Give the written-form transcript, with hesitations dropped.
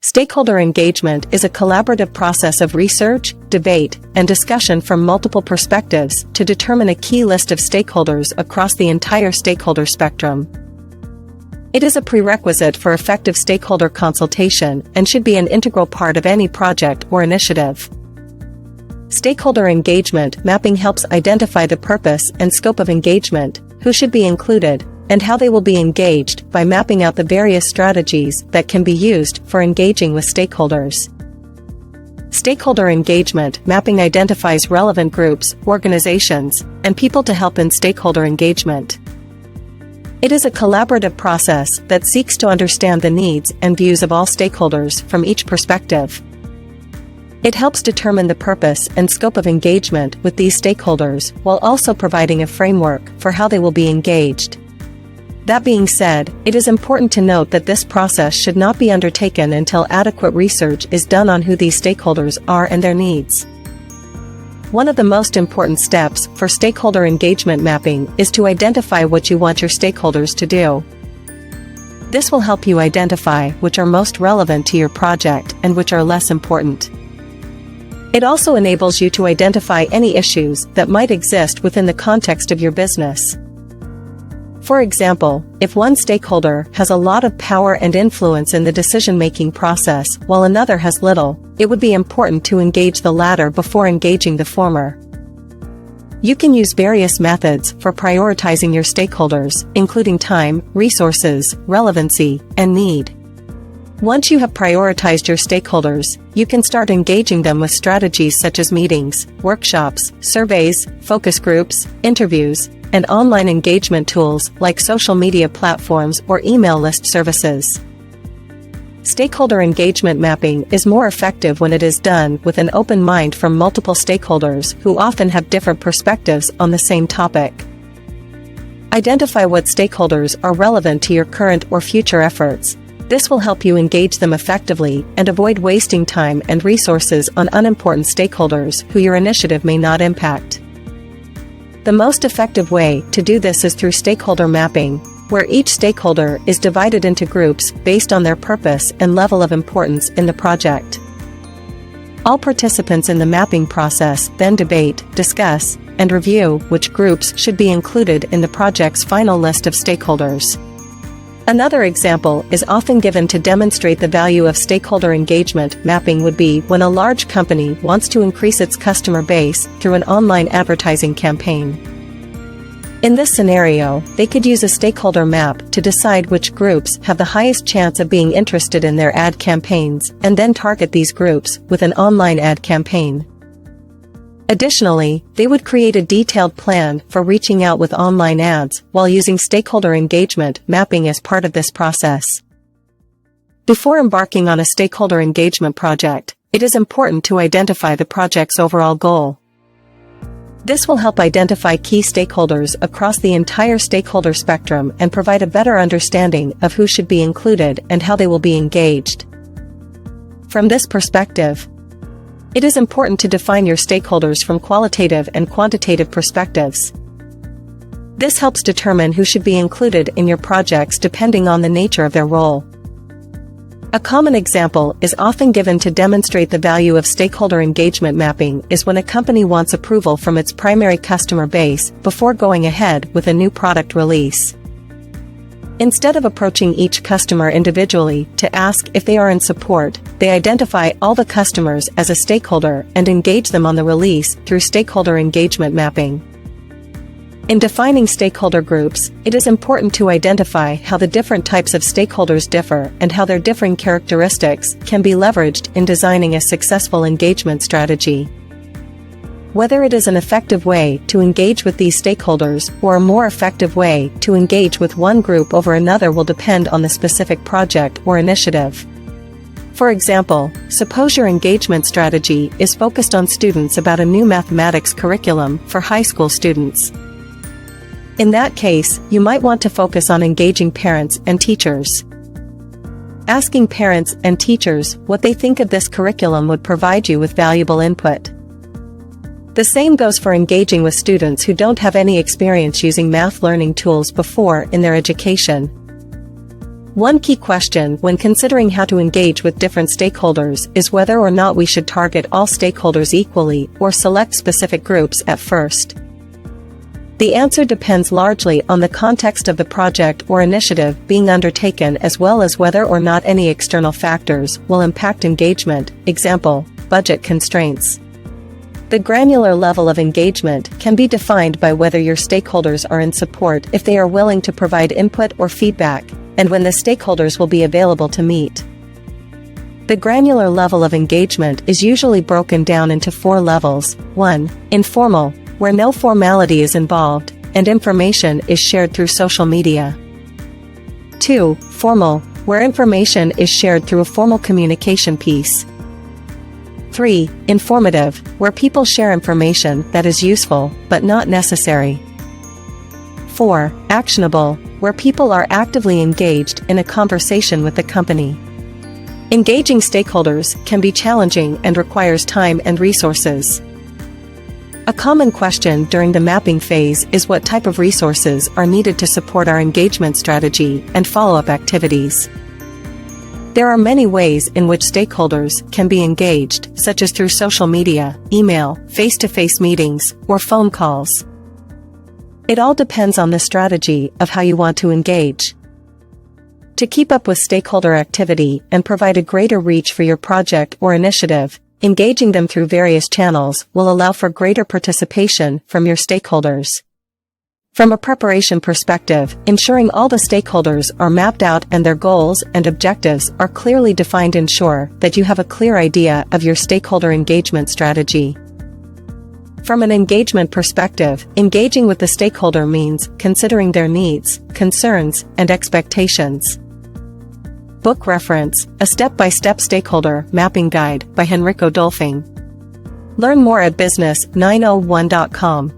Stakeholder engagement is a collaborative process of research, debate, and discussion from multiple perspectives to determine a key list of stakeholders across the entire stakeholder spectrum. It is a prerequisite for effective stakeholder consultation and should be an integral part of any project or initiative. Stakeholder engagement mapping helps identify the purpose and scope of engagement, who should be included, and how they will be engaged by mapping out the various strategies that can be used for engaging with stakeholders. Stakeholder engagement mapping identifies relevant groups, organizations, and people to help in stakeholder engagement. It is a collaborative process that seeks to understand the needs and views of all stakeholders from each perspective. It helps determine the purpose and scope of engagement with these stakeholders while also providing a framework for how they will be engaged. That being said, it is important to note that this process should not be undertaken until adequate research is done on who these stakeholders are and their needs. One of the most important steps for stakeholder engagement mapping is to identify what you want your stakeholders to do. This will help you identify which are most relevant to your project and which are less important. It also enables you to identify any issues that might exist within the context of your business. For example, if one stakeholder has a lot of power and influence in the decision-making process while another has little, it would be important to engage the latter before engaging the former. You can use various methods for prioritizing your stakeholders, including time, resources, relevancy, and need. Once you have prioritized your stakeholders, you can start engaging them with strategies such as meetings, workshops, surveys, focus groups, interviews, and online engagement tools like social media platforms or email list services. Stakeholder engagement mapping is more effective when it is done with an open mind from multiple stakeholders who often have different perspectives on the same topic. Identify what stakeholders are relevant to your current or future efforts. This will help you engage them effectively and avoid wasting time and resources on unimportant stakeholders who your initiative may not impact. The most effective way to do this is through stakeholder mapping, where each stakeholder is divided into groups based on their purpose and level of importance in the project. All participants in the mapping process then debate, discuss, and review which groups should be included in the project's final list of stakeholders. Another example is often given to demonstrate the value of stakeholder engagement mapping would be when a large company wants to increase its customer base through an online advertising campaign. In this scenario, they could use a stakeholder map to decide which groups have the highest chance of being interested in their ad campaigns and then target these groups with an online ad campaign. Additionally, they would create a detailed plan for reaching out with online ads while using stakeholder engagement mapping as part of this process. Before embarking on a stakeholder engagement project, it is important to identify the project's overall goal. This will help identify key stakeholders across the entire stakeholder spectrum and provide a better understanding of who should be included and how they will be engaged. From this perspective, it is important to define your stakeholders from qualitative and quantitative perspectives. This helps determine who should be included in your projects depending on the nature of their role. A common example is often given to demonstrate the value of stakeholder engagement mapping is when a company wants approval from its primary customer base before going ahead with a new product release. Instead of approaching each customer individually to ask if they are in support, they identify all the customers as a stakeholder and engage them on the release through stakeholder engagement mapping. In defining stakeholder groups, it is important to identify how the different types of stakeholders differ and how their differing characteristics can be leveraged in designing a successful engagement strategy. Whether it is an effective way to engage with these stakeholders or a more effective way to engage with one group over another will depend on the specific project or initiative. For example, suppose your engagement strategy is focused on students about a new mathematics curriculum for high school students. In that case, you might want to focus on engaging parents and teachers. Asking parents and teachers what they think of this curriculum would provide you with valuable input. The same goes for engaging with students who don't have any experience using math learning tools before in their education. One key question when considering how to engage with different stakeholders is whether or not we should target all stakeholders equally or select specific groups at first. The answer depends largely on the context of the project or initiative being undertaken, as well as whether or not any external factors will impact engagement, example, budget constraints. The granular level of engagement can be defined by whether your stakeholders are in support, if they are willing to provide input or feedback, and when the stakeholders will be available to meet. The granular level of engagement is usually broken down into 4 levels. 1. Informal, where no formality is involved, and information is shared through social media. 2. Formal, where information is shared through a formal communication piece. 3. Informative, where people share information that is useful, but not necessary. 4. Actionable, where people are actively engaged in a conversation with the company. Engaging stakeholders can be challenging and requires time and resources. A common question during the mapping phase is what type of resources are needed to support our engagement strategy and follow-up activities. There are many ways in which stakeholders can be engaged, such as through social media, email, face-to-face meetings, or phone calls. It all depends on the strategy of how you want to engage. To keep up with stakeholder activity and provide a greater reach for your project or initiative, engaging them through various channels will allow for greater participation from your stakeholders. From a preparation perspective, ensuring all the stakeholders are mapped out and their goals and objectives are clearly defined ensure that you have a clear idea of your stakeholder engagement strategy. From an engagement perspective, engaging with the stakeholder means considering their needs, concerns, and expectations. Book reference, A Step-by-Step Stakeholder Mapping Guide by Henrico Dolfing. Learn more at business901.com.